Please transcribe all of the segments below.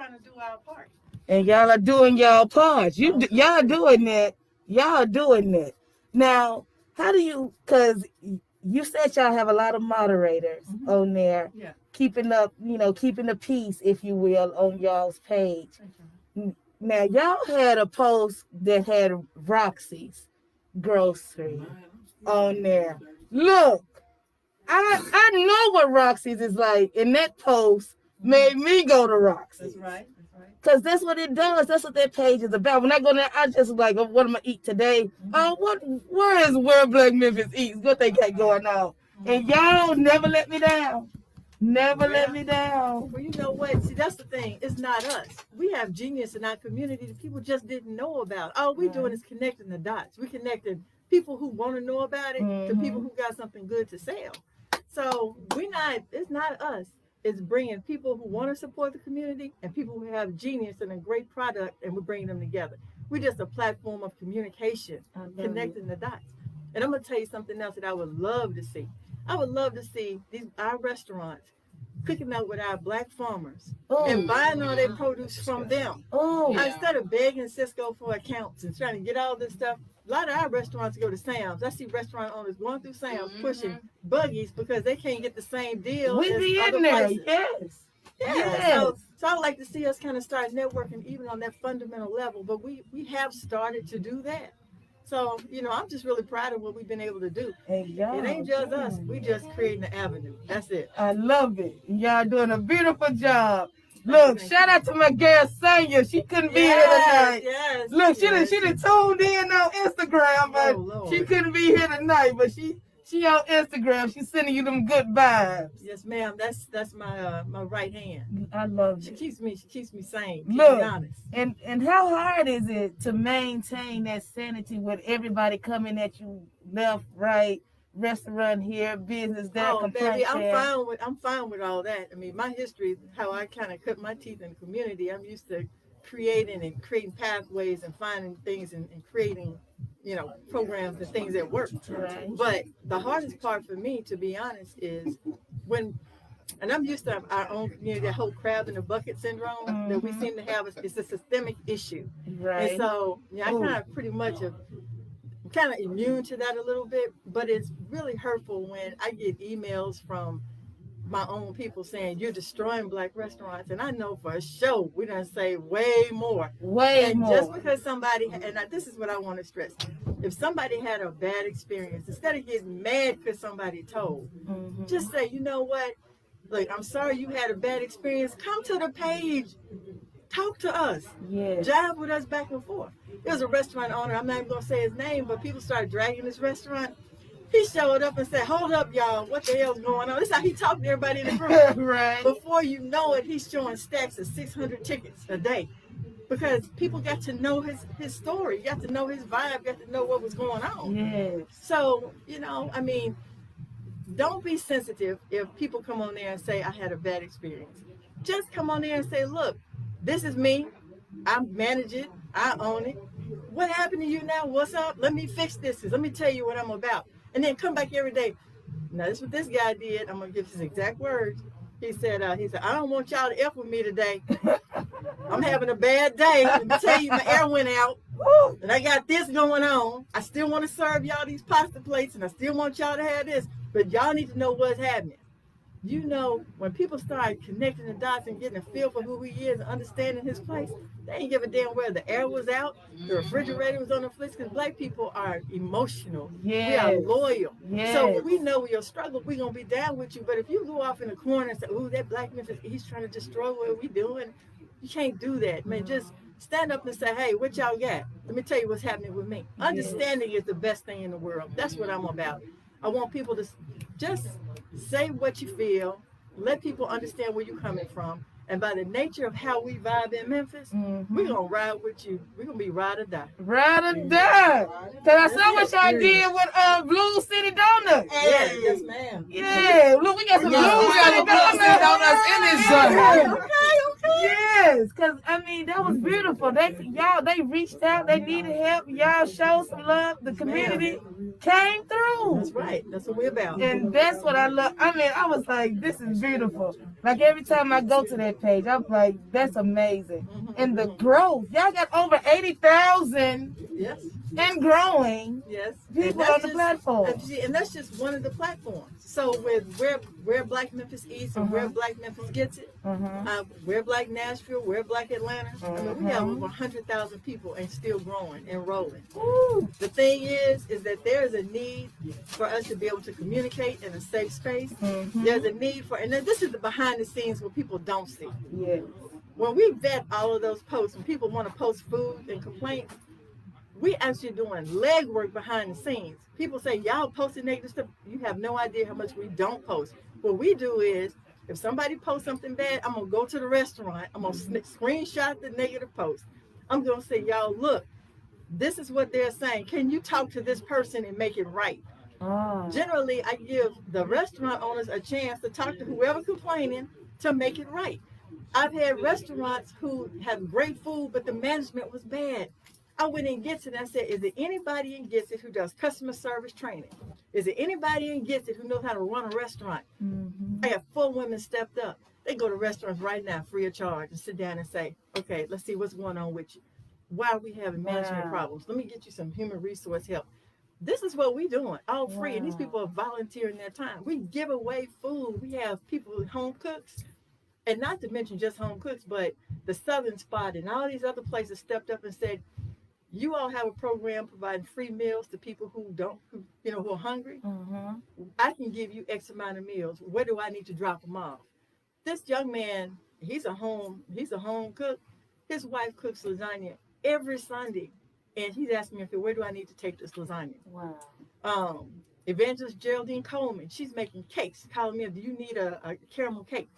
trying to do our part. And y'all are doing y'all parts. Y'all doing that. Y'all doing that. Now, how do you, because you said y'all have a lot of moderators on there, keeping up, keeping the peace, if you will, on y'all's page. Now, y'all had a post that had Roxy's grocery on there. Look, I know what Roxy's is like, and that post made me go to Roxy's. That's right. Because that's what it does. That's what that page is about. When I go there, I just like, oh, what am I eat today? Where Black Memphis Eats? What they got going on? And y'all never let me down. Never let me down. Well, you know what? See, that's the thing. It's not us. We have genius in our community that people just didn't know about. All we're doing is connecting the dots. We're connecting people who want to know about it to people who got something good to sell. So it's not us. It's bringing people who want to support the community and people who have genius and a great product, and we're bringing them together. We're just a platform of communication, connecting the dots. And I'm going to tell you something else that I would love to see. I would love to see our restaurants cooking out with our Black farmers and buying all their produce from them. Instead of begging Cisco for accounts and trying to get all this stuff, a lot of our restaurants go to Sam's. I see restaurant owners going through Sam's pushing buggies because they can't get the same deal as other places. Yes. So I'd like to see us kind of start networking even on that fundamental level, but we have started to do that. So, I'm just really proud of what we've been able to do. It ain't just us. We just creating an avenue. That's it. I love it. Y'all doing a beautiful job. Look, shout out to my girl Sonya. She couldn't be here tonight. Look, she done tuned in on Instagram, but she couldn't be here tonight. But she on Instagram. She's sending you them good vibes. Yes, ma'am. That's my right hand. I love it. She keeps me sane. Look, me honest. And how hard is it to maintain that sanity with everybody coming at you left, right? Restaurant here, business there. Baby, I'm fine with all that. I mean, my history, how I kind of cut my teeth in the community. I'm used to creating pathways and finding things and creating, programs and things that work. Right. But the hardest part for me, to be honest, is and I'm used to our own community, that whole crab in the bucket syndrome that we seem to have. It's a systemic issue. Right. And so, I kind of pretty much I'm kind of immune to that a little bit, but it's really hurtful when I get emails from my own people saying you're destroying Black restaurants, and I know for sure we done say way more. Just because somebody, and this is what I want to stress, if somebody had a bad experience, instead of getting mad because somebody told, just say, you know what, look, I'm sorry you had a bad experience. Come to the page. Talk to us. Jive with us back and forth. There was a restaurant owner, I'm not even going to say his name, but people started dragging this restaurant. He showed up and said, hold up, y'all. What the hell's going on? This is how he talked to everybody in the group. Right. Before you know it, he's showing stacks of 600 tickets a day because people got to know his story, got to know his vibe, got to know what was going on. Yes. So, don't be sensitive if people come on there and say, I had a bad experience. Just come on there and say, look, this is me. I manage it. I own it. What happened to you now? What's up? Let me fix this. Let me tell you what I'm about. And then come back every day. Now, this is what this guy did. I'm going to give his exact words. He said, I don't want y'all to F with me today. I'm having a bad day. Let me tell you, my air went out. And I got this going on. I still want to serve y'all these pasta plates, and I still want y'all to have this. But y'all need to know what's happening. When people start connecting the dots and getting a feel for who he is and understanding his place, they ain't give a damn whether the air was out, the refrigerator was on the flicks, because Black people are emotional. We are loyal. So when we know your struggle, we're going to be down with you. But if you go off in the corner and say, ooh, that Black Memphis, he's trying to destroy what we doing, you can't do that, man. Just stand up and say, hey, what y'all got? Let me tell you what's happening with me. Understanding is the best thing in the world. That's what I'm about. I want people to just say what you feel, let people understand where you're coming from, and by the nature of how we vibe in Memphis, we're going to ride with you. We're going to be ride or die. Ride or die. Because I saw what y'all did with Blue City Donuts. Yes, ma'am. Yeah, look, we got some Blue City Donuts in this zone. Okay. Yeah, Yes, because I mean that was beautiful. They reached out, they needed help. Y'all showed some love. The community came through. That's right. That's what we're about. And that's what I love. I mean, I was like, this is beautiful. Like every time I go to that page, I'm like, that's amazing. And the growth, y'all got over 80,000. Yes. And growing. Yes. People on the platform. And that's just one of the platforms. So with where Black Memphis Eats and where Black Memphis Gets It, where Black Nashville, where Black Atlanta. I mean, we have over 100,000 people and still growing and rolling. Ooh. The thing is that there is a need for us to be able to communicate in a safe space. There's a need for, and this is the behind the scenes what people don't see. Yeah. When we vet all of those posts, when people want to post food and complaints, we actually doing legwork behind the scenes. People say, y'all posting negative stuff. You have no idea how much we don't post. What we do is, if somebody posts something bad, I'm going to go to the restaurant. I'm going to screenshot the negative post. I'm going to say, y'all, look, this is what they're saying. Can you talk to this person and make it right? Generally, I give the restaurant owners a chance to talk to whoever complaining to make it right. I've had restaurants who have great food, but the management was bad. I went in Gets It and I said, is there anybody in Gets It who does customer service training? Is there anybody in Gets It who knows how to run a restaurant? I have 4 women stepped up. They go to restaurants right now free of charge and sit down and say, okay, let's see what's going on with you. Why are we having management problems? Let me get you some human resource help. This is what we're doing, all free. And these people are volunteering their time. We give away food. We have people, home cooks. And not to mention just home cooks, but the Southern Spot and all these other places stepped up and said, you all have a program providing free meals to people who are hungry. I can give you X amount of meals. Where do I need to drop them off? This young man, he's a home cook. His wife cooks lasagna every Sunday. And he's asking me, okay, where do I need to take this lasagna? Wow. Evangelist Geraldine Coleman, she's making cakes. Calling me, do you need a caramel cake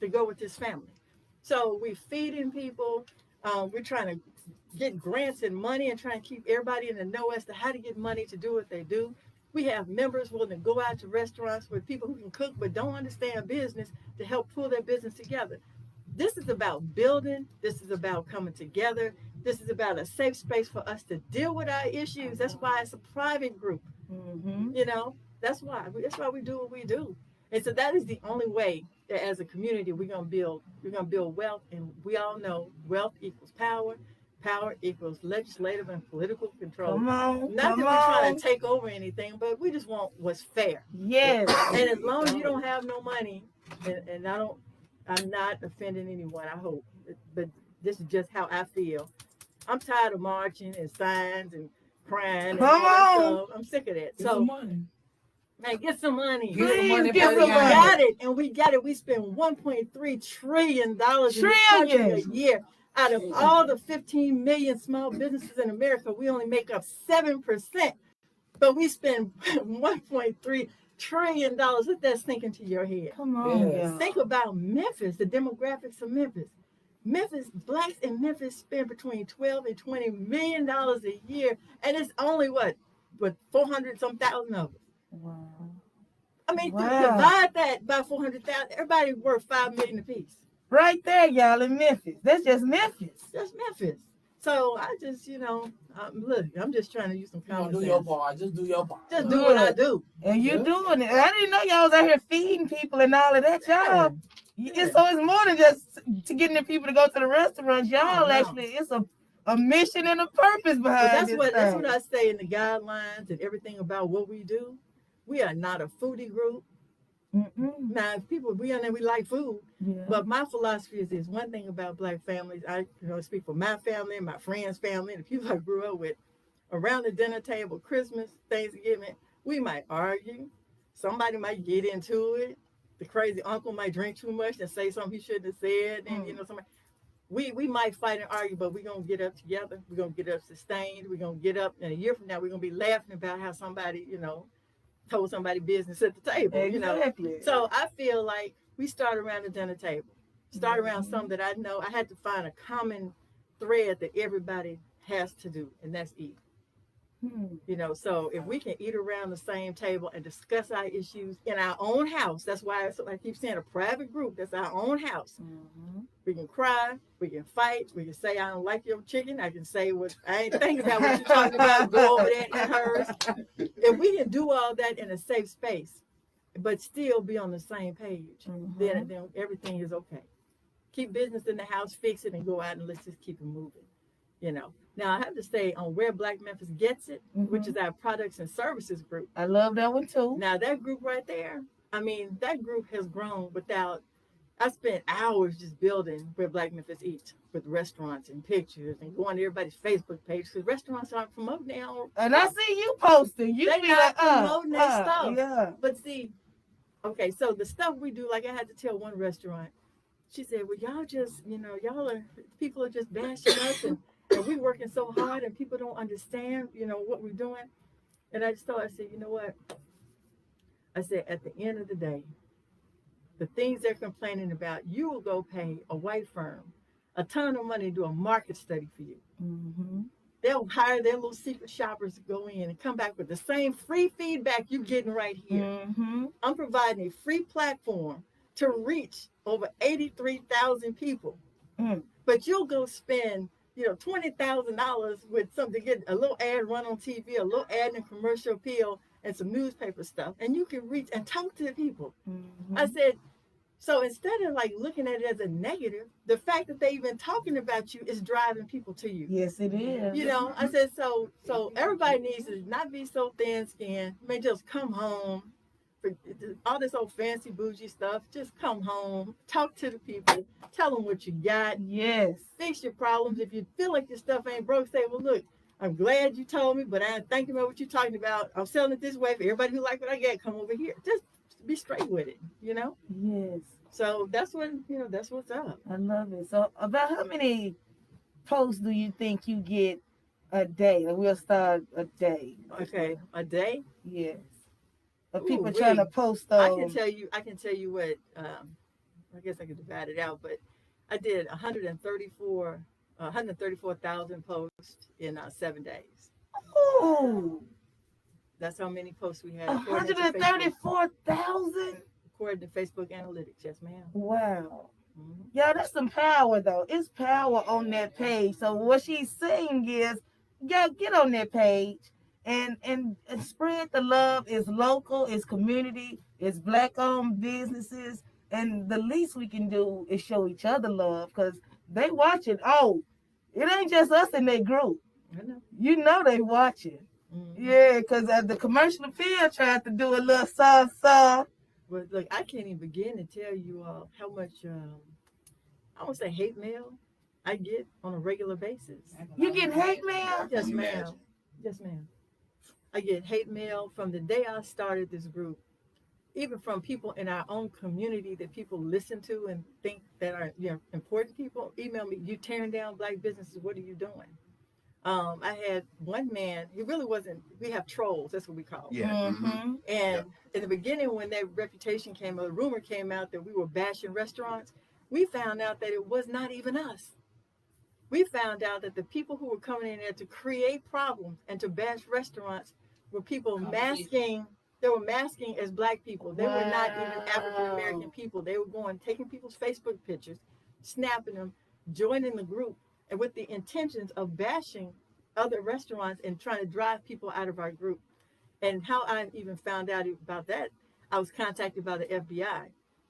to go with this family? So we're feeding people. We're trying to get grants and money and try and keep everybody in the know as to how to get money to do what they do. We have members willing to go out to restaurants with people who can cook but don't understand business to help pull their business together. This is about building. This is about coming together. This is about a safe space for us to deal with our issues. That's why it's a private group. That's why we do what we do. And so that is the only way that as a community we're gonna build wealth. And we all know wealth equals power. Power equals legislative and political control. Not that we're trying to take over anything, but we just want what's fair. Yes. And as long as you don't have no money, and I'm not offending anyone, I hope, but this is just how I feel. I'm tired of marching and signs and crying. Come on. I'm sick of that. So, man, get some money. Please get some money. We got it. We spend $1.3 trillion in the country a year. Out of all the 15 million small businesses in America, we only make up 7%. But we spend $1.3 trillion. Let that sink into your head. Come on. Yeah. Think about Memphis, the demographics of Memphis. Blacks in Memphis spend between $12 and $20 million a year, and it's only what 400,000 of us. Wow. I mean, divide that by 400,000. Everybody worth $5 million apiece. Right there, y'all, in Memphis. That's just Memphis. That's Memphis. So I just, look, I'm just trying to use some common sense. Do your part. Just do your part. Just do what I do. And you doing it. I didn't know y'all was out here feeding people and all of that. Y'all, so it's more than just to getting the people to go to the restaurants. Y'all actually, it's a mission and a purpose behind it. That's what I say in the guidelines and everything about what we do. We are not a foodie group. Now, people, we like food, but my philosophy is this: one thing about Black families, I speak for my family, my friends' family, the people I grew up with. Around the dinner table, Christmas, Thanksgiving, we might argue. Somebody might get into it. The crazy uncle might drink too much and say something he shouldn't have said, and somebody. We might fight and argue, but we're gonna get up together. We're gonna get up sustained. We're gonna get up, and a year from now, we're gonna be laughing about how somebody, told somebody business at the table, Exactly. So I feel like we start around the dinner table, start around something that I know. I had to find a common thread that everybody has to do, and that's eat. You know, so if we can eat around the same table and discuss our issues in our own house, that's why I keep saying a private group, that's our own house. We can cry, we can fight, we can say I don't like your chicken, I can say what I ain't thinking about what you're talking about, go over there and hers. If we can do all that in a safe space, but still be on the same page, then everything is okay. Keep business in the house, fix it, and go out and let's just keep it moving. You know. Now I have to say on where Black Memphis gets it, which is our products and services group. I love that one too. Now that group right there, I mean, that group has grown without. I spent hours just building where Black Memphis Eats with restaurants and pictures and going to everybody's Facebook page because restaurants aren't promoting their own. And I see you posting. You they be not like, promoting their stuff. Yeah. But see, okay, so the stuff we do, like I had to tell one restaurant, she said, well, y'all just, you know, people are just bashing us and we working so hard and people don't understand, you know, what we're doing. And I just thought, I said, you know what? I said, at the end of the day, the things they're complaining about, you will go pay a white firm a ton of money to do a market study for you. They'll hire their little secret shoppers to go in and come back with the same free feedback you're getting right here. I'm providing a free platform to reach over 83,000 people. But you'll go spend, you know, $20,000 with something to get a little ad run on TV, a little ad and commercial appeal, and some newspaper stuff, and you can reach and talk to the people. I said, so instead of like looking at it as a negative, the fact that they even talking about you is driving people to you. Yes, it is. You know, I said, so everybody needs to not be so thin-skinned. I mean, just come home. For all this old fancy bougie stuff, just come home, talk to the people, tell them what you got. Yes. Fix your problems. If you feel like your stuff ain't broke, say, well, look, I'm glad you told me, but I ain't thinking about what you're talking about. I'm selling it this way. For everybody who like what I get, come over here. Just be straight with it, you know? Yes. So that's what, you know, that's what's up. I love it. So about how many posts do you think you get a day? We'll start a day. Okay, a day? Yes. Of people trying to post those. I can tell you what, I guess I could divide it out, but I did 134,000 posts in 7 days. Oh. That's how many posts we had. 134,000? According to Facebook Analytics, yes, ma'am. Wow. Yeah, that's some power, though. It's power on that page. So what she's saying is, yeah, get on that page and spread the love. It's local, it's community, it's Black-owned businesses. And the least we can do is show each other love because they watching. Oh, it ain't just us in that group. I know. You know they watching. Yeah, because the commercial appeal tried to do a little soft. Well, look, I can't even begin to tell you how much, I won't say hate mail I get on a regular basis. You get hate mail? Yes, ma'am. Yes, ma'am. I get hate mail from the day I started this group, even from people in our own community that people listen to and think that are, you know, important people. Email me, you tearing down Black businesses, what are you doing? I had one man, he really wasn't, we have trolls, that's what we call them. Yeah. And in the beginning, when that reputation came out, the rumor came out that we were bashing restaurants, we found out that it was not even us. We found out that the people who were coming in there to create problems and to bash restaurants were people masking. They were masking as Black people. They were not even African American people. They were going, taking people's Facebook pictures, snapping them, joining the group, and with the intentions of bashing other restaurants and trying to drive people out of our group. And how I even found out about that, I was contacted by the FBI.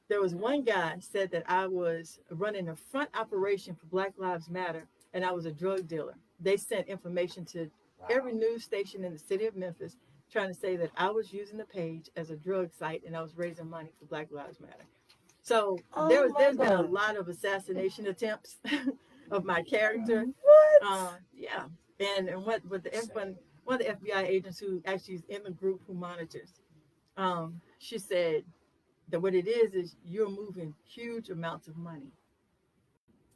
There was one guy said that I was running a front operation for Black Lives Matter, and I was a drug dealer. They sent information to every news station in the city of Memphis trying to say that I was using the page as a drug site and I was raising money for Black Lives Matter. So there's been a lot of assassination attempts of my character. What? Yeah. And one of the FBI agents who actually is in the group who monitors, she said that what it is you're moving huge amounts of money.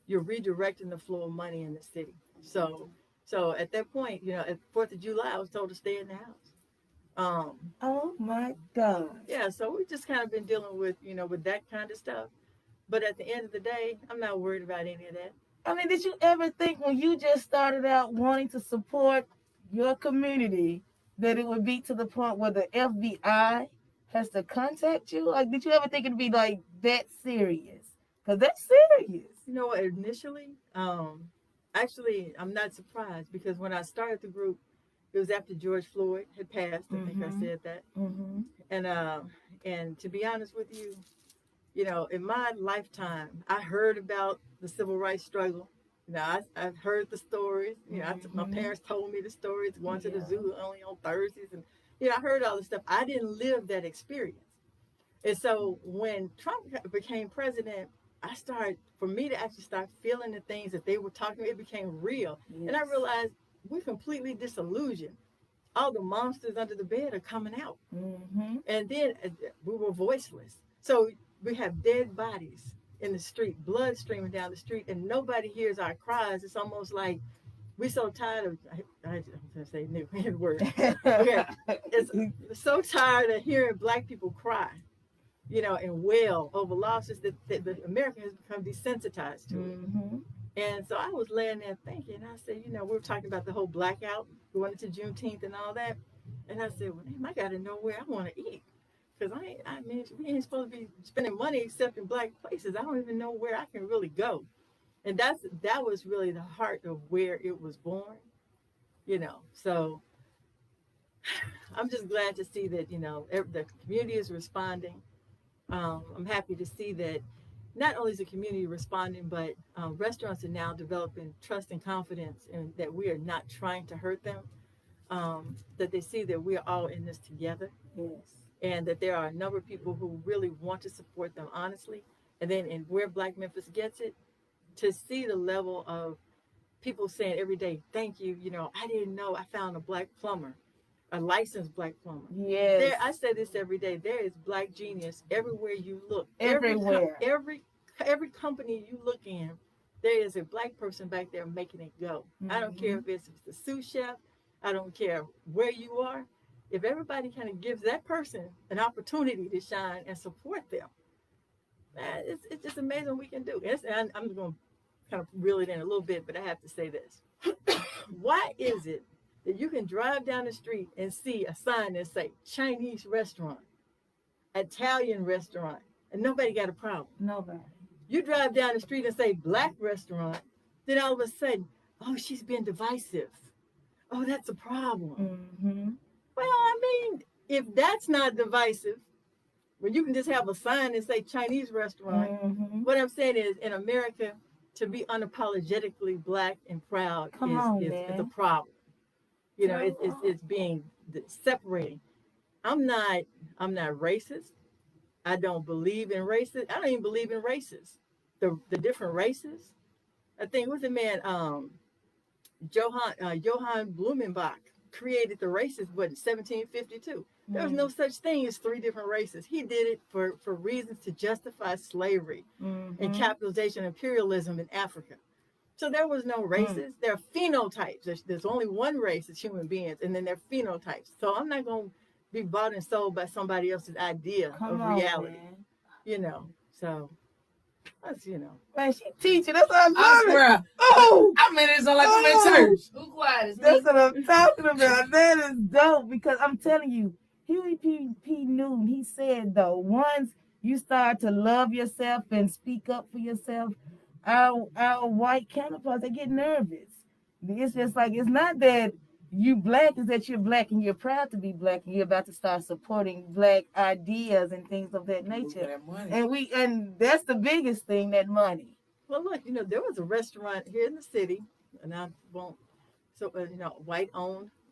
You're redirecting the flow of money in the city. So at that point, you know, at 4th of July, I was told to stay in the house. Oh my God. Yeah, so we've just kind of been dealing with, you know, with that kind of stuff. But at the end of the day, I'm not worried about any of that. I mean, did you ever think when you just started out wanting to support your community that it would be to the point where the FBI has to contact you? Like, did you ever think it'd be like that serious? Because that's serious. You know what? Initially, actually, I'm not surprised because when I started the group, it was after George Floyd had passed. I think I said that. And to be honest with you, you know, in my lifetime, I heard about the civil rights struggle. You know, I've heard the stories. You know, my parents told me the stories, going to the zoo only on Thursdays. And, you know, I heard all this stuff. I didn't live that experience. And so when Trump became president, for me to actually start feeling the things that they were talking, it became real. Yes. And I realized we're completely disillusioned. All the monsters under the bed are coming out. And then we were voiceless. So we have dead bodies in the street, blood streaming down the street, and nobody hears our cries. It's almost like we're so tired of, I'm going to say new word. Okay. It's so tired of hearing Black people cry, you know, and wail over losses that America has become desensitized to it. And so I was laying there thinking, I said, you know, we were talking about the whole blackout going into Juneteenth and all that. And I said, well, damn, I got to know where I want to eat. Because I mean, we ain't supposed to be spending money except in Black places. I don't even know where I can really go. And that was really the heart of where it was born, you know. So I'm just glad to see that, you know, the community is responding. I'm happy to see that not only is the community responding, but restaurants are now developing trust and confidence, and that we are not trying to hurt them, that they see that we are all in this together. Yes. And that there are a number of people who really want to support them honestly. And then in where Black Memphis gets it, to see the level of people saying every day, thank you, you know, I didn't know I found a Black plumber, a licensed Black plumber. Yes. I say this every day. There is Black genius everywhere you look. Everywhere. Every company you look in, there is a Black person back there making it go. I don't care if it's the sous chef. I don't care where you are. If everybody kind of gives that person an opportunity to shine and support them, man, it's just amazing what we can do. And I'm going to kind of reel it in a little bit, but I have to say this. Why is it that you can drive down the street and see a sign that say Chinese restaurant, Italian restaurant, and nobody got a problem? Nobody. You drive down the street and say Black restaurant, then all of a sudden, oh, she's being divisive. Oh, that's a problem. Well, I mean, if that's not divisive, when you can just have a sign and say Chinese restaurant, what I'm saying is in America, to be unapologetically Black and proud is a problem. You know, it's being separating. I'm not racist. I don't believe in races. I don't even believe in races. The different races. I think what's the man, Johann Blumenbach created the races, in 1752. There was no such thing as three different races. He did it for reasons to justify slavery and capitalization, imperialism in Africa. So there was no races. There are phenotypes. There's only one race as human beings, and then there are phenotypes. So I'm not going to be bought and sold by somebody else's idea of reality. Man. You know, so that's, you know. Man, she teaching. That's what I'm talking about. Oh! I mean, it's like I'm in church. Who quiet? That's what I'm talking about. That is dope, because I'm telling you, Huey P. Newton, he said, though, once you start to love yourself and speak up for yourself, our white counterparts, they get nervous. It's just like, it's not that you Black, is that you're Black and you're proud to be Black and you're about to start supporting Black ideas and things of that nature. And that's the biggest thing, that money. Well, look, you know, there was a restaurant here in the city, and I won't, you know,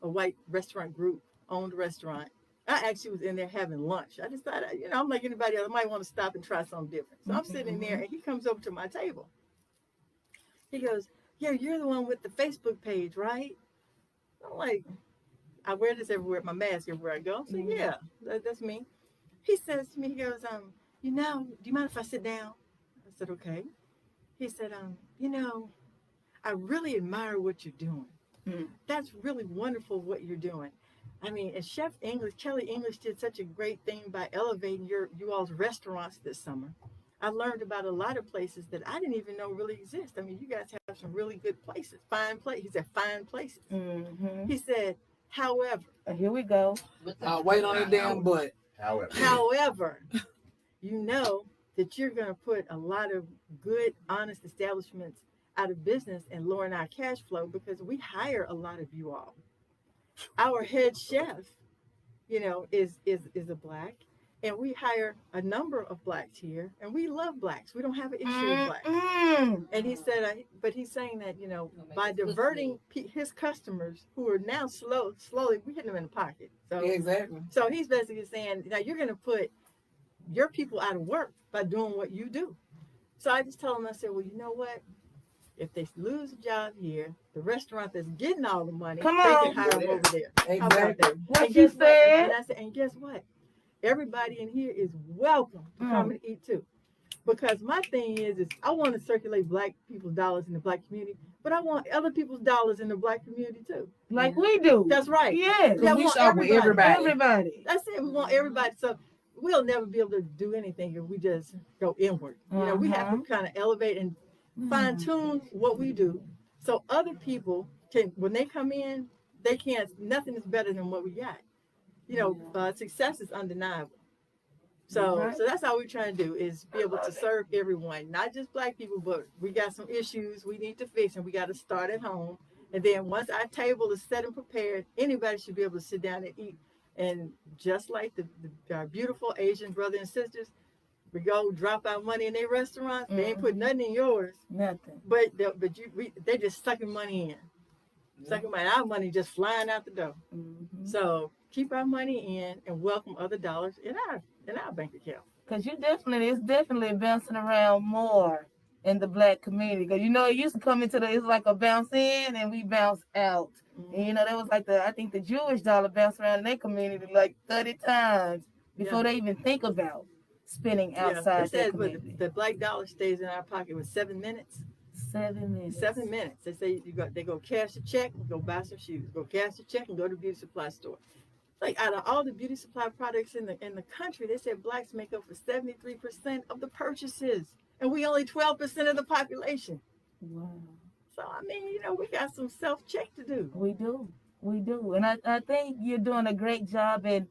a white restaurant group owned restaurant. I actually was in there having lunch. I decided, you know, I'm like anybody else, I might want to stop and try something different. So I'm sitting there, and he comes over to my table. He goes, yeah, you're the one with the Facebook page, right? I'm like, I wear this everywhere, my mask everywhere I go. So yeah, that's me. He says to me, he goes, you know, do you mind if I sit down? I said, okay. He said, you know, I really admire what you're doing. That's really wonderful what you're doing. I mean, and Kelly English did such a great thing by elevating you all's restaurants this summer. I learned about a lot of places that I didn't even know really exist. I mean, you guys have some really good places, fine places. He said, fine places. Mm-hmm. He said, however. Here we go. Wait on that damn butt. However, you know that you're going to put a lot of good, honest establishments out of business and lowering our cash flow because we hire a lot of you all. Our head chef, is a black, and we hire a number of blacks here, and we love blacks. We don't have an issue with blacks. And he said, but he's saying that by diverting his customers who are now slowly we hitting them in the pocket. So exactly. So he's basically saying now you're going to put your people out of work by doing what you do. So I just told him, I said, well, you know what? If they lose a job here, the restaurant that's getting all the money, they can hire them over there. Exactly. How about that? What you said? And I said, and guess what? Everybody in here is welcome to come and eat too. Because my thing is I want to circulate black people's dollars in the black community, but I want other people's dollars in the black community too. Like we do. That's right. Yes. Yeah, we shop with everybody. Everybody. That's it. We want everybody. So we'll never be able to do anything if we just go inward. We have to kind of elevate and fine tune what we do, so other people can, when they come in, they can't. Nothing is better than what we got. Success is undeniable. So that's how we're trying to do is be able to serve everyone, not just black people, but we got some issues we need to fix, and we got to start at home. And then once our table is set and prepared, anybody should be able to sit down and eat. And just like our beautiful Asian brothers and sisters, we go drop our money in their restaurants. They ain't put nothing in yours. Nothing. But they just sucking money in. Sucking money. Our money just flying out the door. So keep our money in and welcome other dollars in our bank account. Because it's definitely bouncing around more in the black community. Because it used to come into it's like a bounce in and we bounce out. And that was like I think the Jewish dollar bounced around in their community like 30 times before they even think about spending outside their community. The black dollar stays in our pocket with 7 minutes. 7 minutes. 7 minutes. They say they go cash a check and go buy some shoes. Go cash a check and go to the beauty supply store. Like out of all the beauty supply products in the country, they said blacks make up for 73% of the purchases, and we only 12% of the population. Wow. So I mean, we got some self-check to do. We do, and I think you're doing a great job in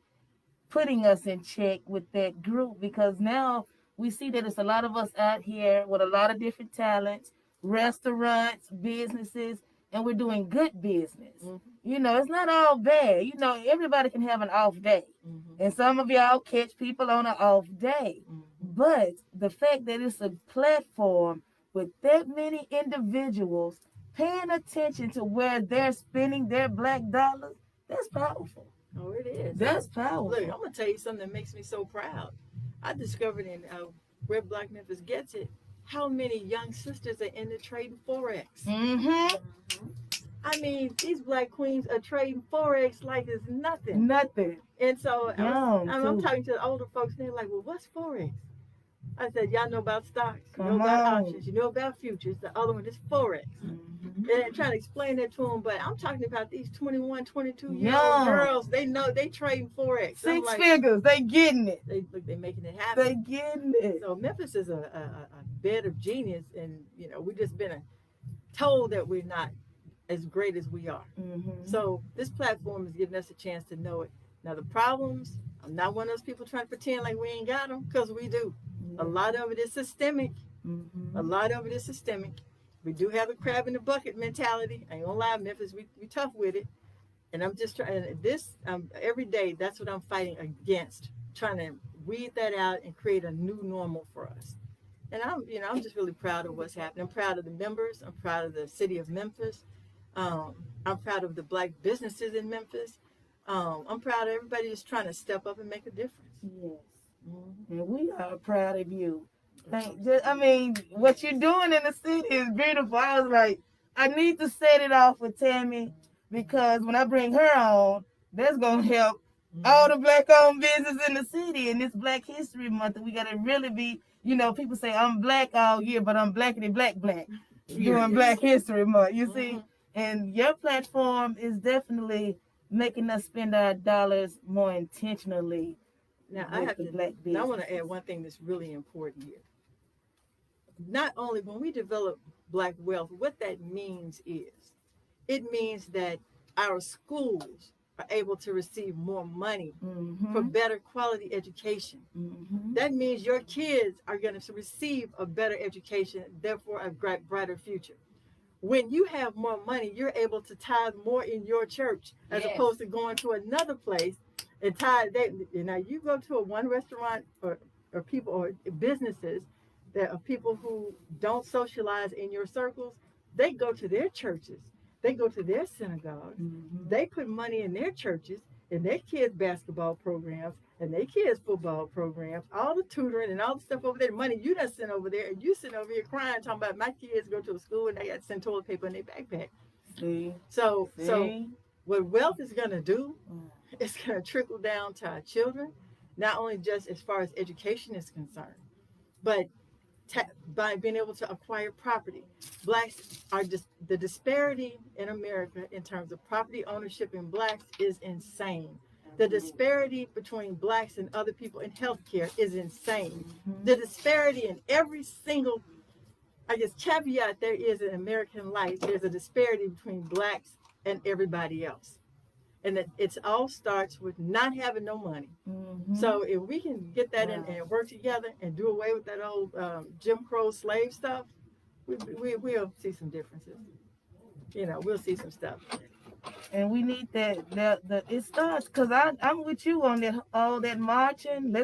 putting us in check with that group, because now we see that it's a lot of us out here with a lot of different talents, restaurants, businesses, and we're doing good business. It's not all bad. Everybody can have an off day, and some of y'all catch people on an off day. But the fact that it's a platform with that many individuals paying attention to where they're spending their black dollars, that's powerful. Oh, it is. That's powerful. Look, I'm going to tell you something that makes me so proud. I discovered in where Black Memphis gets it, how many young sisters are in the trading Forex. I mean, these black queens are trading Forex like it's nothing. Nothing. And so I'm talking to the older folks, and they're like, well, what's Forex? I said, y'all know about stocks, you know about options, you know about futures. The other one is Forex. And they're trying to explain that to them, but I'm talking about these 21, 22-year-old girls. They know they trading Forex. Six figures, they getting it. They're making it happen. They getting it. So Memphis is a bed of genius, and we've just been told that we're not as great as we are. So this platform is giving us a chance to know it. Now the problems, I'm not one of those people trying to pretend like we ain't got them, because we do. A lot of it is systemic. A lot of it is systemic. We do have a crab in the bucket mentality. I ain't gonna lie, Memphis, we tough with it. And I'm just trying this every day. That's what I'm fighting against, trying to weed that out and create a new normal for us. And I'm just really proud of what's happening. I'm proud of the members. I'm proud of the city of Memphis. I'm proud of the black businesses in Memphis. I'm proud of everybody just trying to step up and make a difference. Yes. And we are proud of you. What you're doing in the city is beautiful. I was like, I need to set it off with Tami, because when I bring her on, that's going to help all the black-owned business in the city. And this Black History Month, we got to really be, people say I'm black all year, but I'm blackity black. Doing Black History Month, you see? And your platform is definitely making us spend our dollars more intentionally. Now I want to add one thing that's really important here. not only when we develop Black wealth, what that means is it means that our schools are able to receive more money for better quality education. That means your kids are going to receive a better education, therefore a brighter future. When you have more money, you're able to tithe more in your church as opposed to going to another place and tithe. Now you go to one restaurant or people or businesses that are people who don't socialize in your circles. They go to their churches. They go to their synagogues. They put money in their churches, in their kids' basketball programs, and their kids' football programs, all the tutoring and all the stuff over there, the money you done sent over there, and you sitting over here crying, talking about my kids go to a school and they got to send toilet paper in their backpack. So what wealth is going to do, it's going to trickle down to our children, not only just as far as education is concerned, but by being able to acquire property. Blacks are just, the disparity in America in terms of property ownership in blacks is insane. The disparity between blacks and other people in healthcare is insane. The disparity in every single, I guess, caveat there is in American life, there's a disparity between blacks and everybody else. And it all starts with not having no money. So if we can get that in and work together and do away with that old Jim Crow slave stuff, we'll see some differences. We'll see some stuff. And we need that it starts, because I'm with you on that, all that marching.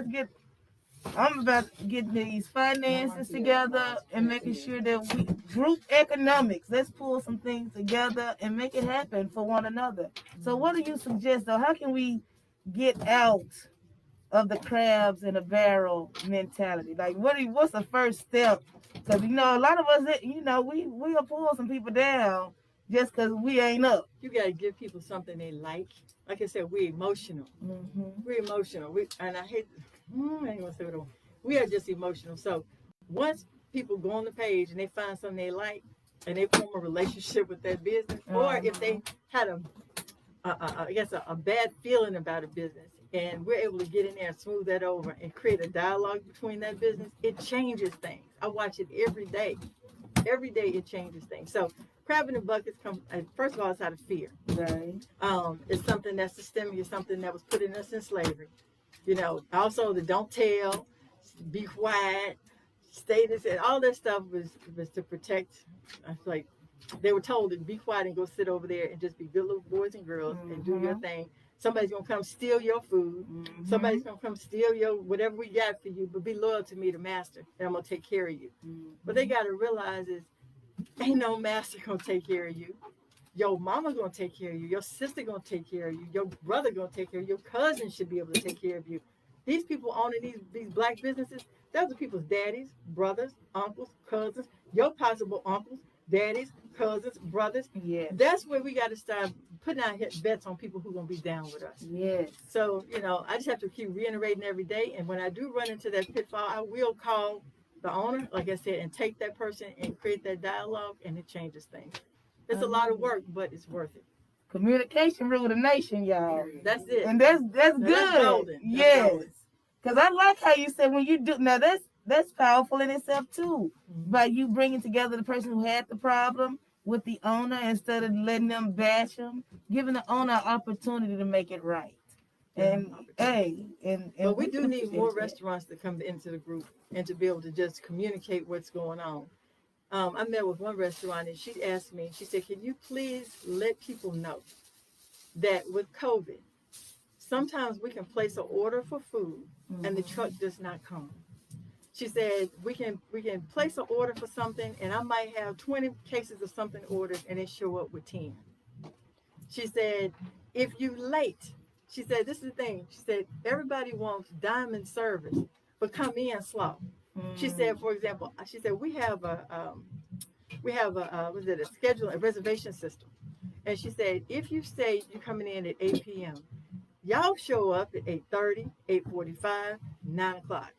I'm about to get these finances together and making sure that we group economics. Let's pull some things together and make it happen for one another. So what do you suggest, though? How can we get out of the crabs in a barrel mentality? Like, what's the first step? Because, a lot of us, we'll pull some people down just because we ain't up. You got to give people something they like. Like I said, we're emotional. We're emotional. And I hate... I ain't gonna say it all. We are just emotional. So once people go on the page and they find something they like and they form a relationship with that business, or if they had a bad feeling about a business and we're able to get in there and smooth that over and create a dialogue between that business, it changes things. I watch it every day. Every day it changes things. So crab in the buckets come, first of all, it's out of fear. Right. It's something that's systemic. It's something that was put in us in slavery. Also the don't tell, be quiet, stay this, and all that stuff was to protect. Like they were told to be quiet and go sit over there and just be good little boys and girls and do your thing. Somebody's gonna come steal your food. Somebody's gonna come steal your whatever we got for you, but be loyal to me, the master, and I'm gonna take care of you. What they gotta realize is, ain't no master gonna take care of you. Your mama gonna take care of you. Your sister gonna take care of you. Your brother gonna take care of you. Your cousin should be able to take care of you. These people owning these black businesses, those are people's daddies, brothers, uncles, cousins, your possible uncles, daddies, cousins, brothers. Yeah. That's where we got to start putting our bets on people who are gonna be down with us. Yes. So I just have to keep reiterating every day. And when I do run into that pitfall, I will call the owner, like I said, and take that person and create that dialogue, and it changes things. It's a lot of work, but it's worth it. Communication rule the nation, y'all. That's it. And that's good. That's golden. Yes. Because I like how you said when you do, now that's powerful in itself too. By you bringing together the person who had the problem with the owner instead of letting them bash them, giving the owner an opportunity to make it right. And but we do need more restaurants to come into the group and to be able to just communicate what's going on. I met with one restaurant and she asked me, she said, can you please let people know that with COVID, sometimes we can place an order for food and the truck does not come. She said, we can place an order for something and I might have 20 cases of something ordered and they show up with 10. She said, if you late, she said, this is the thing. She said, everybody wants diamond service, but come in slow. She said, for example, she said, we have a schedule, a reservation system. And she said, if you say you're coming in at 8 p.m., y'all show up at 8:30, 8:45, 9 o'clock.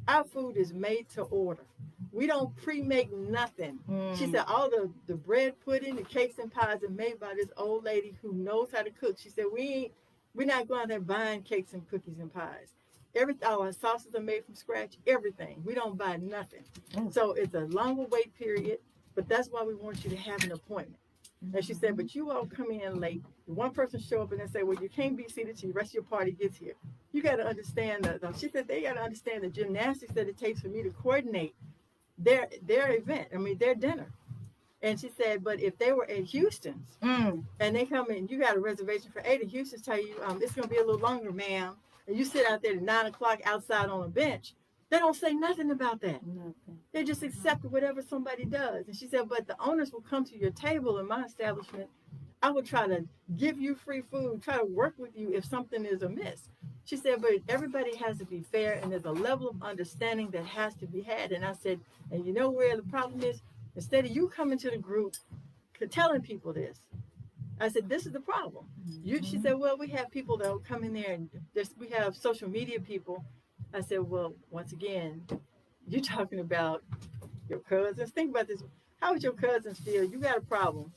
Our food is made to order. We don't pre-make nothing. She said, all the bread pudding, the cakes and pies are made by this old lady who knows how to cook. She said, we're not going there buying cakes and cookies and pies. Our sauces are made from scratch, everything. We don't buy nothing. Mm. So it's a longer wait period, but that's why we want you to have an appointment. And she said, but you all come in late. One person show up and they say, well, you can't be seated till the rest of your party gets here. You got to understand she said they got to understand the gymnastics that it takes for me to coordinate their event. I mean, their dinner. And she said, but if they were at Houston's and they come in, you got a reservation for 8, and Houston's tell you, it's going to be a little longer, ma'am. And you sit out there at 9 o'clock outside on a bench. They don't say nothing about that. Nothing. They just accept whatever somebody does. And she said, but the owners will come to your table in my establishment. I will try to give you free food, try to work with you if something is amiss. She said, but everybody has to be fair, and there's a level of understanding that has to be had. And I said, and you know where the problem is? Instead of you coming to the group telling people this, I said, this is the problem. She said, well, we have people that will come in there, and we have social media people. I said, well, once again, you're talking about your cousins. Think about this. How would your cousins feel? You got a problem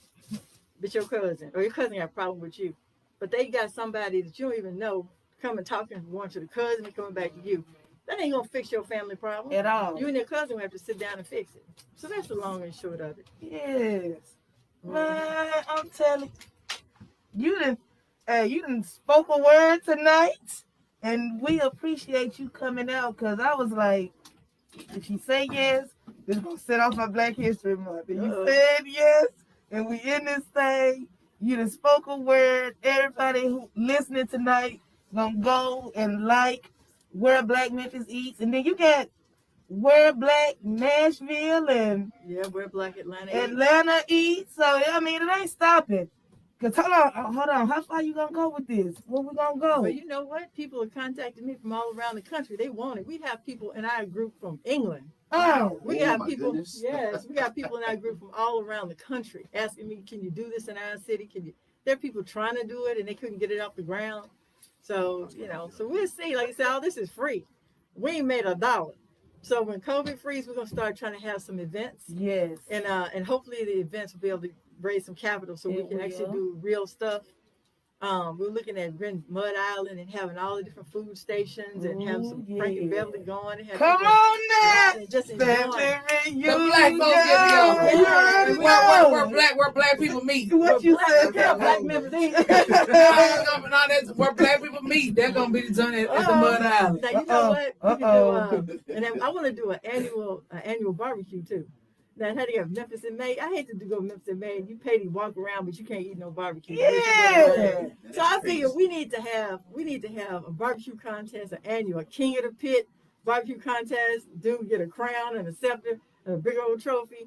with your cousin, or your cousin got a problem with you, but they got somebody that you don't even know coming talking from one to the cousin and coming back to you. That ain't gonna fix your family problem at all. You and your cousin will have to sit down and fix it. So that's the long and short of it. Yes, man, I'm telling you, you done spoke a word tonight, and we appreciate you coming out, because I was like, if you say yes, this is gonna set off my Black History Month. And you said yes, and we in this thing. You done spoke a word. Everybody who listening tonight gonna go and where Black Memphis Eats, and then you got where Black Nashville and where Black Atlanta Eats. So I mean, it ain't stopping. Cause hold on, how far you gonna go with this? Where we gonna go? Well, you know what? People have contacted me from all around the country. They want it. We have people in our group from England. Oh, we got people. Goodness. Yes, we got people in our group from all around the country asking me, "Can you do this in our city? Can you?" There are people trying to do it and they couldn't get it off the ground. So so we'll see. Like I said, all this is free. We ain't made $1. So when COVID frees, we're gonna start trying to have some events. Yes. And hopefully the events will be able to raise some capital so we can actually do real stuff. We're looking at Mud Island and having all the different food stations and have some Frank and Beverly going. And have come on now! Just enjoy. The Black folks get together. Where black people meet. What you said? Black Memphis Eats. Where black people meet. They're gonna be done at the Mud Island. Now you know what? We can do, and then I want to do an annual barbecue too. Now, how do you have Memphis in May? I hate to go to Memphis in May. You pay to walk around, but you can't eat no barbecue. Yeah. So I figure we need to have a barbecue contest, an annual King of the Pit barbecue contest. Dude get a crown and a scepter and a big old trophy.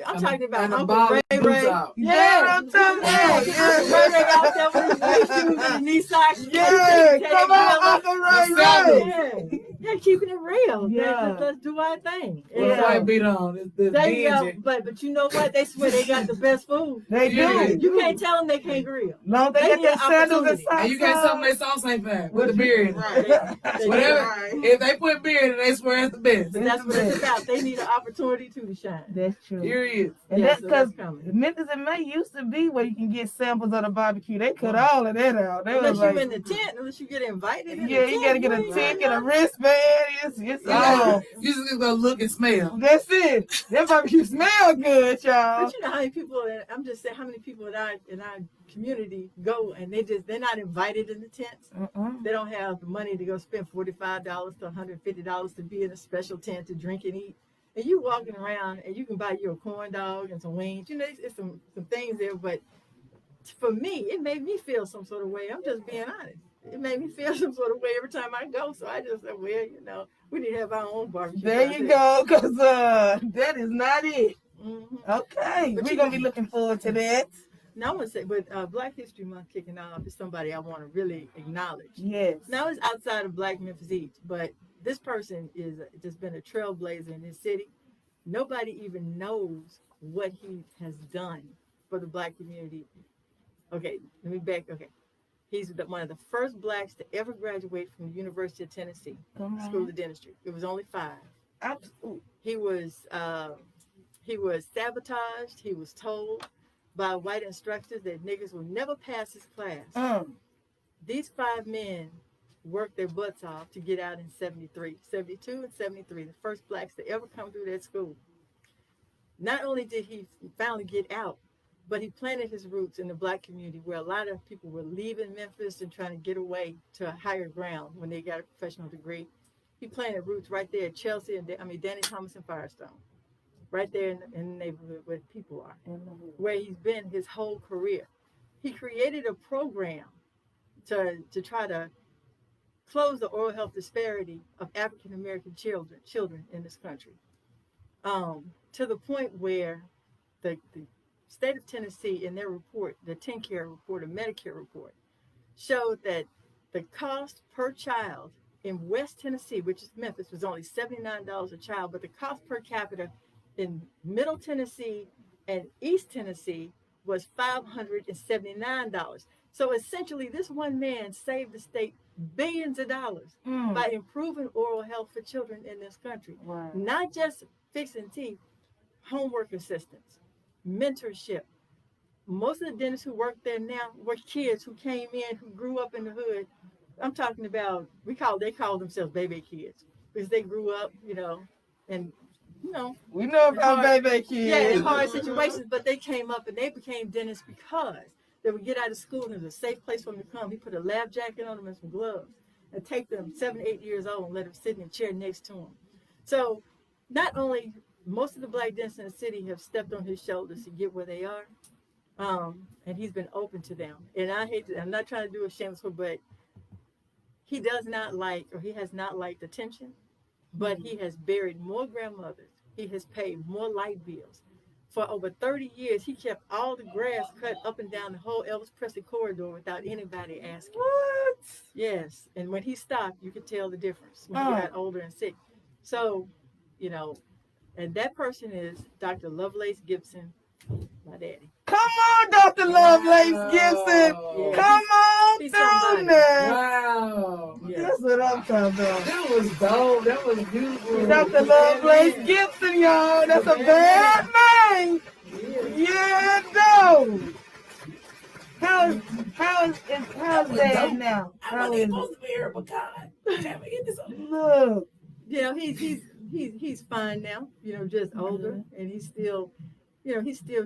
I'm talking about Uncle Ray Ray. Yeah, I'm talking about. Ray Ray out there with his white shoes and knee socks. Yeah, come on, Uncle Ray Ray. Yeah, keeping it real. Yeah. Let's do our thing. White beat on. But you know what? They swear they got the best food. They do. You can't tell them they can't grill. No, they got their sandals and socks. And you got something they sauce ain't fat with the beard. Right. Whatever. If they put beard in, they swear it's the best. But that's what it's about. They need an opportunity to shine. That's true. Here he is. And that's because Memphis in May used to be where you can get samples of the barbecue. They cut all of that out. Unless you're in the tent, unless you get invited. Yeah, you got to get a ticket, a wristband. It's all. You just gonna look and smell. That's it. That barbecue smell good, y'all. But you know how many people? I'm just saying, how many people in our community go and they're not invited in the tents. They don't have the money to go spend $45 to $150 to be in a special tent to drink and eat. And you walking around and you can buy you a corn dog and some wings. You know, it's some things there. But for me, it made me feel some sort of way. I'm just being honest. It made me feel some sort of way every time I go. So I just said, well, we need to have our own barbecue. There you go, because that is not it. Okay, we're going to be looking forward to that. Now I want to say, with Black History Month kicking off, is somebody I want to really acknowledge. Yes. Now it's outside of Black Memphis Eats, but this person is just been a trailblazer in his city. Nobody even knows what he has done for the Black community. Okay, let me back. Okay. He's one of the first Blacks to ever graduate from the University of Tennessee School of Dentistry. It was only 5. Absolutely. He was sabotaged. He was told by white instructors that niggas will never pass his class. These 5 men worked their butts off to get out in 73, 72 and 73, the first blacks to ever come through that school. Not only did he finally get out, but he planted his roots in the black community where a lot of people were leaving Memphis and trying to get away to a higher ground when they got a professional degree. He planted roots right there at Chelsea and Danny Thomas and Firestone, right there in the neighborhood where people are, where he's been his whole career. He created a program to try to close the oral health disparity of African American children in this country, to the point where the state of Tennessee, in their report, the TennCare report, a Medicare report, showed that the cost per child in West Tennessee, which is Memphis, was only $79 a child, but the cost per capita in Middle Tennessee and East Tennessee was $579. So essentially, this one man saved the state billions of dollars by improving oral health for children in this country. Wow. Not just fixing teeth, homework assistance, mentorship. Most of the dentists who work there now were kids who came in, who grew up in the hood. I'm talking about, they call themselves baby kids because they grew up, and we know about baby kids. Yeah, in hard situations, but they came up and they became dentists because they would get out of school and it was a safe place for them to come. He put a lab jacket on them and some gloves and take them 7, 8 years old and let them sit in a chair next to him. So not only most of the black dentists in the city have stepped on his shoulders to get where they are, and he's been open to them. And I'm not trying to do a shameless plug, but he has not liked attention, but he has buried more grandmothers. He has paid more light bills. For over 30 years, he kept all the grass cut up and down the whole Elvis Presley corridor without anybody asking. What? Yes. And when he stopped, you could tell the difference when he got older and sick. So, and that person is Dr. Lovelace Gipson, my daddy. Come on, Dr. Lovelace Gibson. Yeah. Come on he's through now. Wow. Yeah. That's what I'm talking about. That was dope. That was beautiful. Dr. Lovelace Gibson, y'all. That's a bad name. Yeah, no. How's Dad now? How is supposed to be here, but God, damn it, get this up. Look. He's fine now, just older, and he's still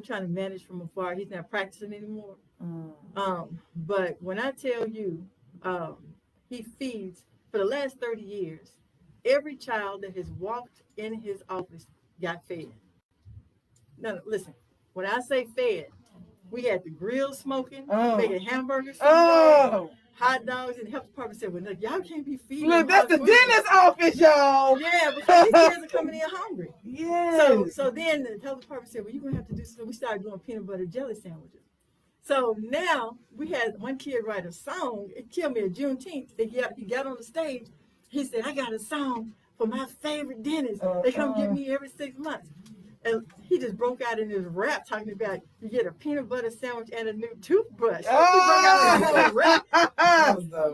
trying to manage from afar. He's not practicing anymore. But when I tell you, he feeds, for the last 30 years, every child that has walked in his office got fed. No, listen, when I say fed, we had the grill smoking, making hamburgers, hot dogs, and the health department said, well, look, y'all can't be feeding. Look, that's the dentist office, y'all. Yeah, because these kids are coming in hungry. Yeah. So then the health department said, well, you're going to have to do something. We started doing peanut butter jelly sandwiches. So now we had one kid write a song. It killed me at Juneteenth. He got on the stage. He said, I got a song for my favorite dentist. They come get me every 6 months. And he just broke out in his rap talking about you get a peanut butter sandwich and a new toothbrush. So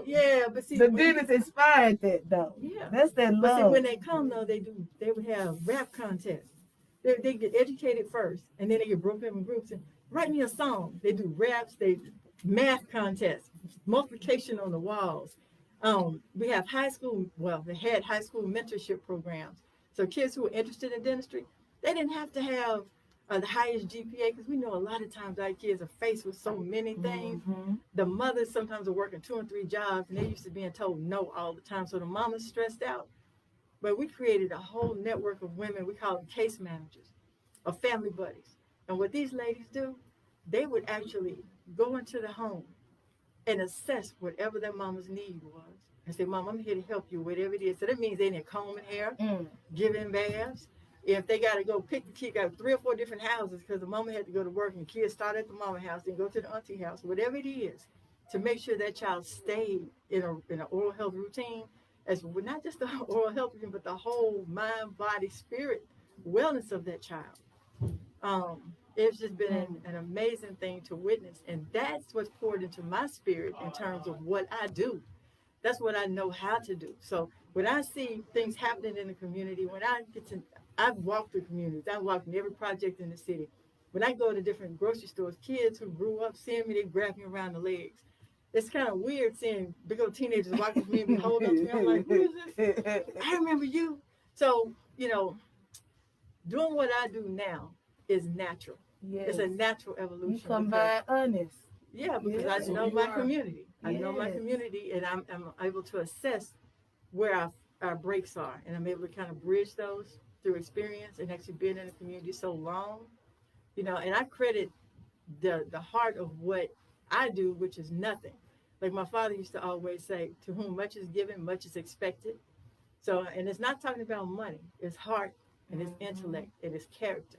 yeah, but see, the dentist inspired that though. Yeah, that's that love. But see, when they come though, they would have rap contests. They get educated first, and then they get broken up in groups and write me a song. They do raps, they math contests, multiplication on the walls. We have they had high school mentorship programs. So kids who are interested in dentistry, they didn't have to have the highest GPA, because we know a lot of times our kids are faced with so many things. The mothers sometimes are working 2 and 3 jobs, and they're used to being told no all the time. So the mama's stressed out. But we created a whole network of women. We call them case managers, or family buddies. And what these ladies do, they would actually go into the home and assess whatever their mama's need was. And say, Mom, I'm here to help you, whatever it is. So that means they need combing hair, giving baths. If they got to go pick the kid, got 3 or 4 different houses because the mama had to go to work and kids start at the mama house and go to the auntie house, whatever it is, to make sure that child stayed in an oral health routine, as not just the oral health routine, but the whole mind, body, spirit wellness of that child. It's just been an amazing thing to witness, and that's what's poured into my spirit in terms of what I do. That's what I know how to do. So when I see things happening in the community, I've walked through communities. I've walked in every project in the city. When I go to different grocery stores, kids who grew up seeing me, they grab me around the legs. it's kind of weird seeing big old teenagers walk up to me and be holding up to me. I'm like, who is this? I remember you. So, doing what I do now is natural. Yes. It's a natural evolution. You come by honest. Yeah, because I know my community. I know my community, and I'm able to assess where our breaks are, and I'm able to kind of bridge those through experience and actually being in the community so long, and I credit the heart of what I do, which is nothing. Like my father used to always say, to whom much is given, much is expected. So, and it's not talking about money, it's heart and it's intellect and it's character.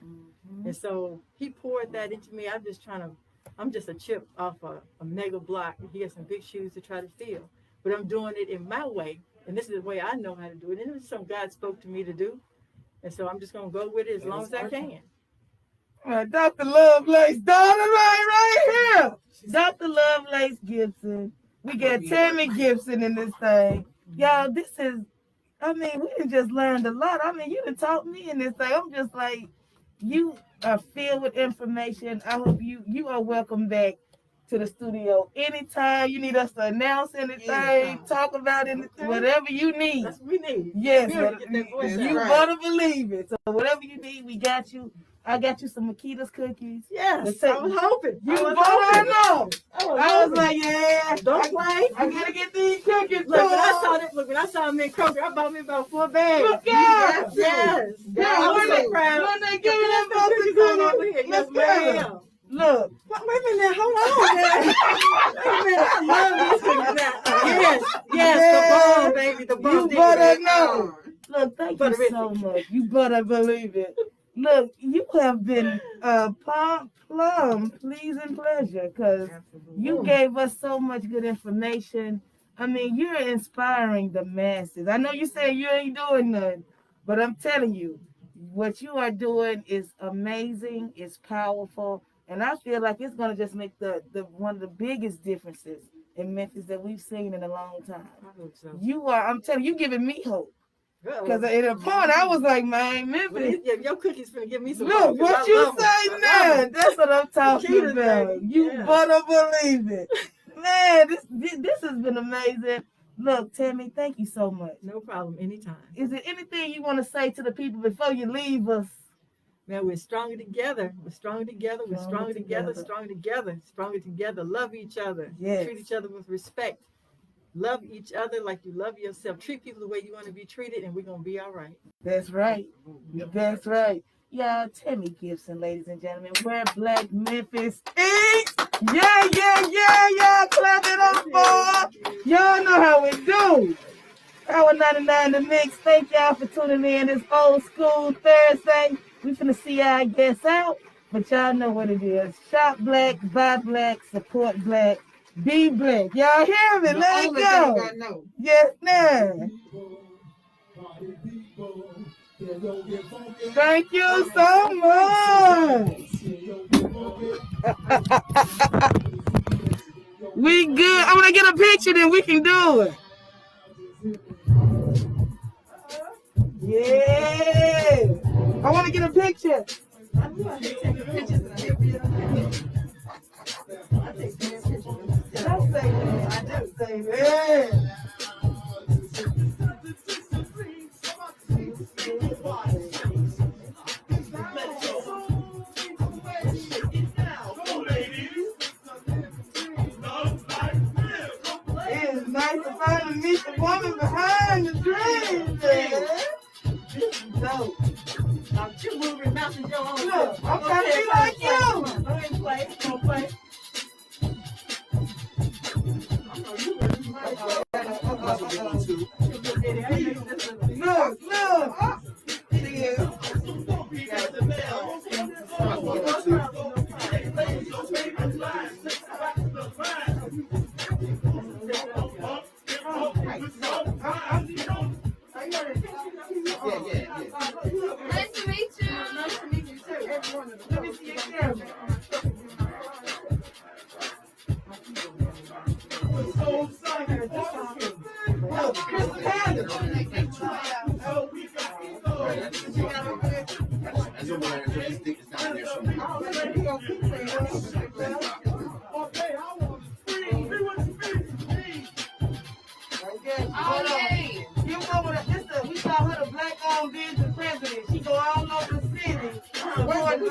And so he poured that into me. I'm just a chip off a mega block. He has some big shoes to try to fill, but I'm doing it in my way. And this is the way I know how to do it. And it was something God spoke to me to do. And so I'm just going to go with it as long as I can. Dr. Lovelace, daughter right here. Dr. Lovelace Gipson. We got Tami Gipson in this thing. Y'all, we done just learned a lot. You done taught me in this thing. I'm just like, you are filled with information. I hope you are welcome back to the studio anytime you need us to announce anything, talk about anything, whatever you need. That's what we need. Yes, you better believe it. So whatever you need, we got you. I got you some Makita's cookies. Yes, I was hoping. I know. I was like, yeah, don't play. I gotta get these cookies. When I saw them in Kroger, I bought me about 4 bags. Look out! Yes. I was so proud. When they give me them folks over here. Yes, ma'am. Look. Wait a minute, hold on, man. Wait a minute, I love these cookies now. Yes, the bomb, baby, the bomb. You better know. Look, thank you so much. You better believe it. Look, you have been a plum pleasing pleasure because you gave us so much good information. You're inspiring the masses. I know you say you ain't doing nothing, but I'm telling you, what you are doing is amazing, it's powerful, and I feel like it's going to just make the one of the biggest differences in Memphis that we've seen in a long time. I hope so. I'm telling you, giving me hope. Because at a point, I was like, man, Memphis. Your cookies finna give me some. Look, what you say now? That's what I'm talking about. You better believe it. Man, this has been amazing. Look, Tami, thank you so much. No problem, anytime. Is there anything you want to say to the people before you leave us? Man, we're stronger together. We're stronger together. We're stronger together. Stronger together. Stronger together. Love each other. Yes. Treat each other with respect. Love each other like you love yourself. Treat people the way you want to be treated, and we're going to be all right. That's right. That's right. Y'all, Tami Gipson, ladies and gentlemen. We're Black Memphis Eats. Yeah. Y'all clap it up for. Y'all know how we do. Hour 99 The Mix. Thank y'all for tuning in this old school Thursday. We finna see our guests out, but y'all know what it is. Shop black, buy black, support black. Be black. Y'all hear me? Let it go. Yes, ma'am. Thank you so much. We good. I want to get a picture, then we can do it. Yeah. I want to get a picture. It's nice to finally meet the woman behind the dream, man. This is dope. You moving mountains your own. Look, I'm trying to be like you. Go ahead and play. Go play. Look. Nice to meet you. Nice to meet you too. Everyone. Let me see your camera.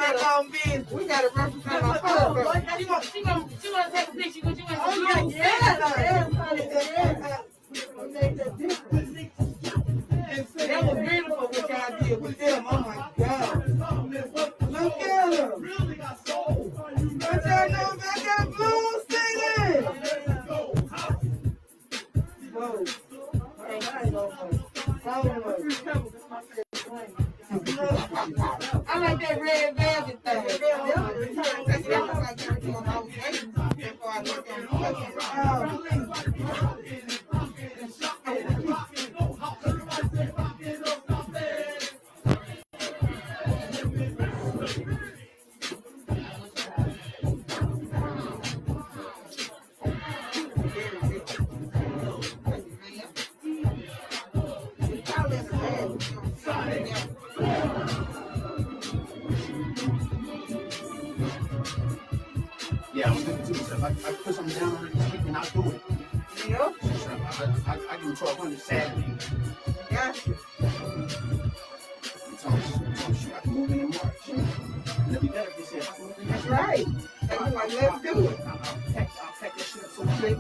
black on business. We gotta represent our culture. She gonna take a picture with you and that was beautiful what y'all did with them. Oh my God. Look at them. What y'all know about that blue city? Whoa. I like that red velvet thing. Yeah, I'm gonna do stuff. I put something down on it this week and I'll do it. Yep. I do 1,200 Saturday. Gotcha. So shoot, I can move in March. And it'll be better if they say I can move in That's right. That's like, let's do it. I'll pack that shit up so quick.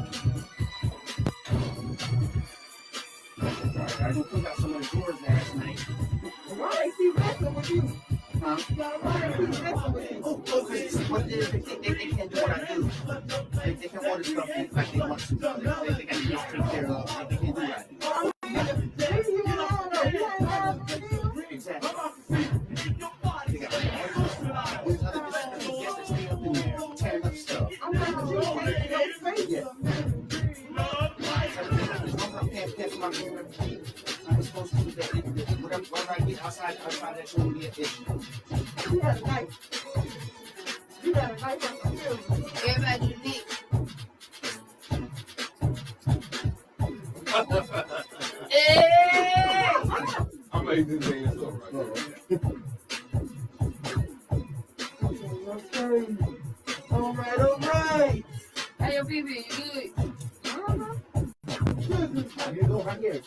I go put out some of the drawers last night. Why is he messing with you? Huh? Why is he messing with you? Oh, because what it is, they can't do what I do. They can order stuff like they want to. They got to take care of. They can't do what I do. Maybe you don't know. You ain't have to do. Exactly. They got all these other guests that stay up in there tearing up stuff. I'm not going to take your face. Yeah. I was supposed to do that. Whatever I get outside that shouldn't be an issue. You got a knife. You got a knife on the field. Everybody unique. Hey! I'm making this thing up right now. All right. How your people? You good? Here you go, right here.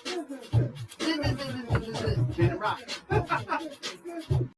Good. Been a rock.